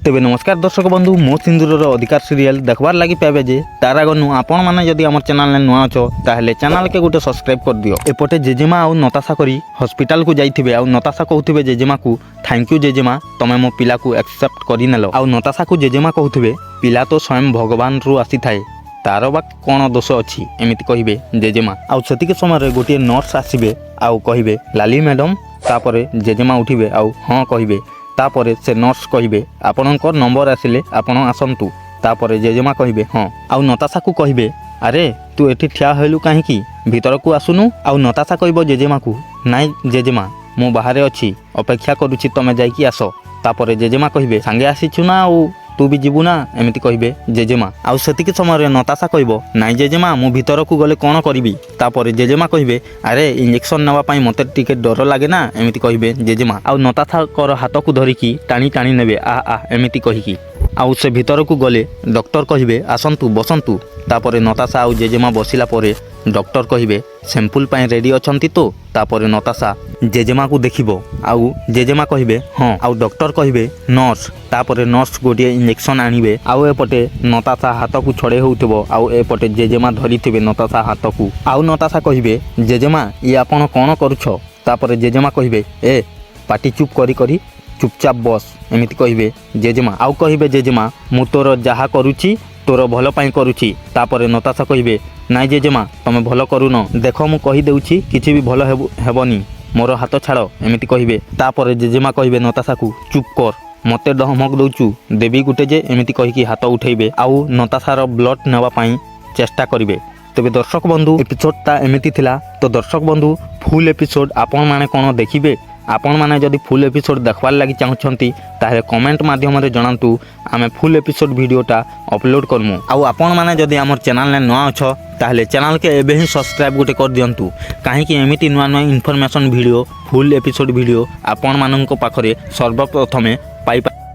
तेबे नमस्कार दर्शक बंधु मो सिंदूर अधिकार सीरियल देखबार लगी पाइबे जे तार आगनु आपण मैंने जदि आम चैनल ने नुआ अछ ताहले चैनल के गोटे सब्सक्राइब कर दियो। एपटे जेजेमा आउ नताशा करी हॉस्पिटल को जाइथिबे आउ नताशा कहउथिबे जेजेमा को थैंक यू जेजेमा तमे मो पिला को एक्सेप्ट करि नेलो। आउ नताशा को जेजेमा कहउथिबे पिला तो स्वयं भगवान रु आसी थाए तार बा कौन दोष अच्छी एमती कहे जेजेमा। आउ सेतिके समय गोटे नर्स आसबे आउ कहे लाली मैडम तापरे जेजेमा उठिबे आउ हाँ कहे तापरे से नर्स कहे आपणकर नंबर आसिले आपण आसतु तापरे जेजेमा कहे हाँ। आउ नताशा को कहे अरे तू एठी ठिया हेलु कहीं भीतर को आसुनु। आउ नताशा कह जेजेमा को नाई जेजेमा मु बाहर अच्छी अपेक्षा करुछि तमे जाइकी आस। तापरे जेजेमा कहे सांगे आसीछु ना आउ तू भी जीवु ना एमती कहे जेजेमा। आउ सेतिके समय नताशा कहब नाई जेजेमा मु भीतर को गले कौन करी। तापरे जेजेमा कहे अरे इंजेक्शन नापी मत टिके डर लगे ना एमती कहे जेजेमा। आउ नताशा कर हाथ को धरिकी टाणी टाणी नेबे आ एमती कहीकि आउ से भीतर को गले डॉक्टर कहे आसतु बसंतु। तापरे नताशा आउ जेजेमा बसिला परे डॉक्टर कहे सैंपल पाई रेडी अछंती तो। तापरे नताशा जेजेमा को देखिबो आउ जेजेमा कहे हाँ। आउ डॉक्टर कहे नर्स तापरे नर्स गोटे इंजेक्शन आनिबे आउ एपटे नताशा हाथ को छड़े होउथिबो आउ एपटे जेजेमा धरिथिबे नताशा हाथ को। आउ नताशा कहे जेजेमा ये आपण कौन करुछ। तापरे जेजेमा कहे ए पाटी चुप करी करी चुपचाप बस एमती कहे जेजेमा। आउ कहे जेजेमा मु तोर जहा करुछि तोर भल पाई करुछि। तापरे नताशा कहे नाई जेजेमा तमे भल करून देख मु कही देउछि किछि भी भल हेबनी मोर हाथ छाड़ एमती कहे। तापरे जेजेमा कहे नताशा को चुप कर मते धमक दउचु देवी गुटे जे एमती कहीकि हाथ उठेबे आउ नताशार ब्लड नेवा पाई चेष्टा करिवे। तेबे दर्शक बंधु एपिसोडटा एमती थिला। तो दर्शक बंधु फुल एपिसोड आपण माने कोन देखिबे आपण माने जदि फुल एपिसोड देखबार लगी चाहछंती ताहे कमेंट माध्यम रे जणांतु आमे फुल एपिसोड वीडियोटा अपलोड करमु। आउ आपण माने जदि हमर चैनल ने नुआ अछ ताहले चैनल के एबे ही सब्सक्राइब गोटे कर दियंतु काहे कि एमिति नुआ information video full episode video आपण माननको पाखरे सर्वप्रथमे पाई